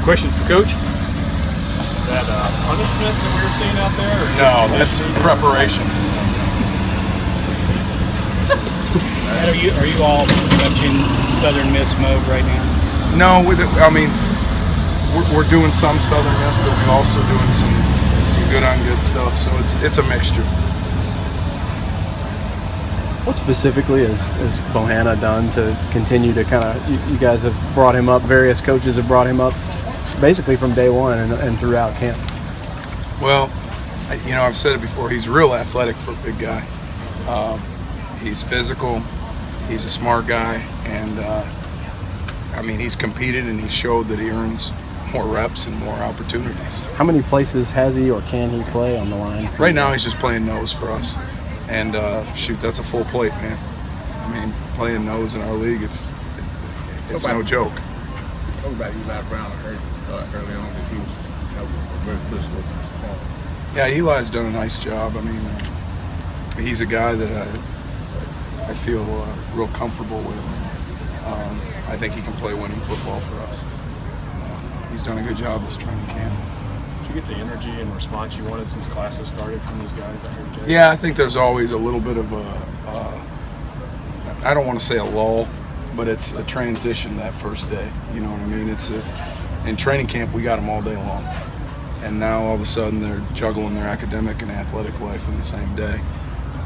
Question for Coach. Is that punishment that we were seeing out there? Or no, that's preparation. Are you all much in Southern Miss mode right now? No, I mean, we're doing some Southern Miss, but we're also doing some good on good stuff. So it's a mixture. What specifically has Bohanna done to continue to kind of, you guys have brought him up, various coaches have brought him up basically from day one and throughout camp? Well, you know, I've said it before, he's real athletic for a big guy. He's physical, he's a smart guy, and I mean, he's competed and he showed that he earns more reps and more opportunities. How many places has he or can he play on the line? Right now he's just playing nose for us. And shoot, that's a full plate, man. I mean, playing nose in our league, it's no joke. What about Eli Brown? I heard early on that he was very physical. Yeah, Eli's done a nice job. I mean, he's a guy that I feel real comfortable with. I think he can play winning football for us. He's done a good job this training camp. Did you get the energy and response you wanted since classes started from these guys? Yeah, I think there's always a little bit of I don't want to say a lull, but it's a transition that first day. You know what I mean? In training camp, we got them all day long. And now all of a sudden they're juggling their academic and athletic life in the same day.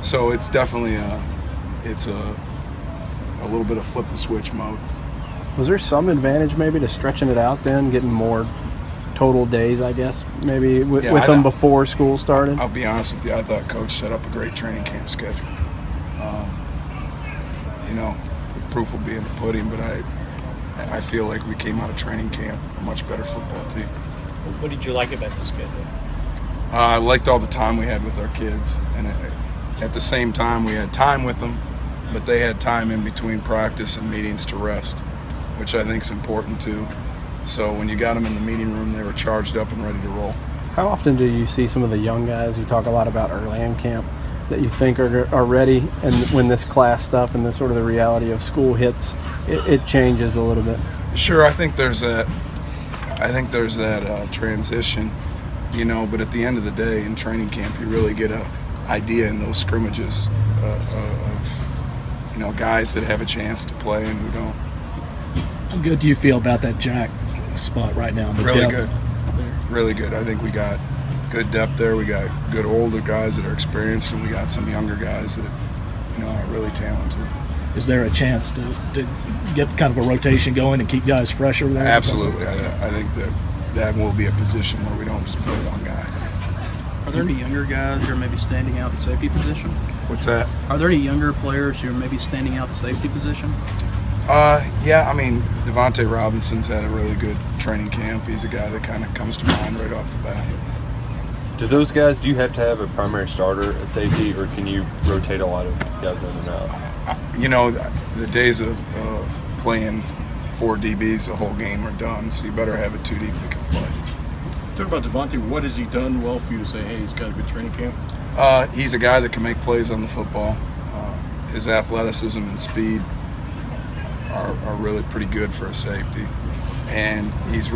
So it's definitely a little bit of flip the switch mode. Was there some advantage maybe to stretching it out then, getting more total days, I guess, maybe with them before school started? I'll be honest with you, I thought Coach set up a great training camp schedule. You know, the proof will be in the pudding, but I feel like we came out of training camp a much better football team. What did you like about the schedule? I liked all the time we had with our kids, and at the same time we had time with them, but they had time in between practice and meetings to rest, which I think is important too. So when you got them in the meeting room, they were charged up and ready to roll. How often do you see some of the young guys you talk a lot about early in camp that you think are ready, and when this class stuff and the sort of the reality of school hits, it changes a little bit? Sure, I think there's that transition, you know, but at the end of the day in training camp you really get an idea in those scrimmages of, you know, guys that have a chance to play and who don't. How good do you feel about that jack spot right now? Really good. Really good. I think we got good depth there. We got good older guys that are experienced, and we got some younger guys that, you know, are really talented. Is there a chance to get kind of a rotation going and keep guys fresh over there? Absolutely. I think that will be a position where we don't just play one guy. Are there any younger guys who are maybe standing out at the safety position? What's that? Are there any younger players who are maybe standing out at the safety position? Yeah, I mean, Devontae Robinson's had a really good training camp. He's a guy that kind of comes to mind right off the bat. Do those guys, do you have to have a primary starter at safety, or can you rotate a lot of guys in and out? You know, the days of playing 4 DBs the whole game are done, so you better have a 2 deep that can play. Talk about Devontae. What has he done well for you to say, hey, he's got a good training camp? He's a guy that can make plays on the football. His athleticism and speed are really pretty good for a safety, and he's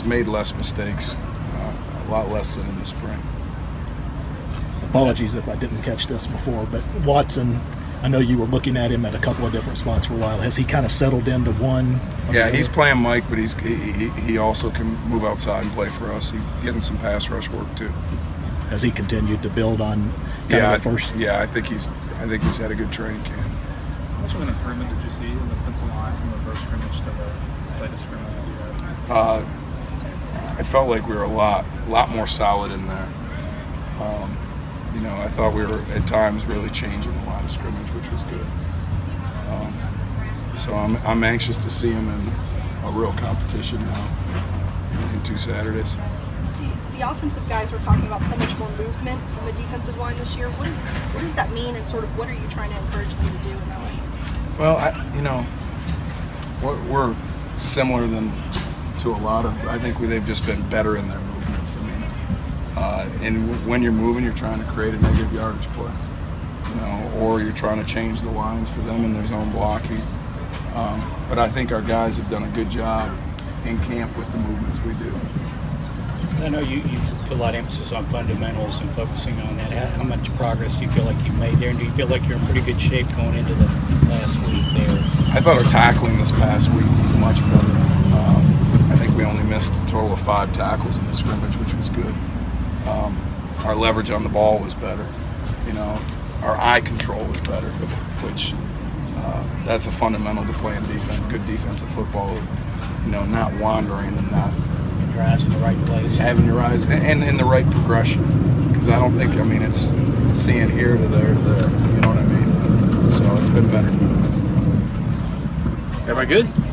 made less mistakes, a lot less than in the spring. Apologies if I didn't catch this before, but Watson, I know you were looking at him at a couple of different spots for a while. Has he kind of settled into one? Yeah, he's playing Mike, but he also can move outside and play for us. He's getting some pass rush work too. Has he continued to build on the first? Yeah, I think he's had a good training camp. How much of an improvement did you see in the defensive line from the first scrimmage to the latest scrimmage that you had? I felt like we were a lot more solid in there. You know, I thought we were at times really changing the line of scrimmage, which was good. So I'm anxious to see him in a real competition now in 2 Saturdays. The offensive guys were talking about so much more movement from the defensive line this year. What does that mean, and sort of what are you trying to encourage them to do in that way? Well, you know, we're similar to a lot of. I think they've just been better in their movements. I mean, and when you're moving, you're trying to create a negative yardage play, you know, or you're trying to change the lines for them in their zone blocking. But I think our guys have done a good job in camp with the movements we do. I know you put a lot of emphasis on fundamentals and focusing on that. How much progress do you feel like you've made there? And do you feel like you're in pretty good shape going into the last week there? I thought our tackling this past week was much better. I think we only missed a total of 5 tackles in the scrimmage, which was good. Our leverage on the ball was better. You know, our eye control was better, which that's a fundamental to playing defense, good defensive football. You know, not wandering and not Your eyes in the right place. having your eyes and in the right progression. Because I don't think, I mean, it's seeing here to there to there. You know what I mean? So it's been better. Everybody good?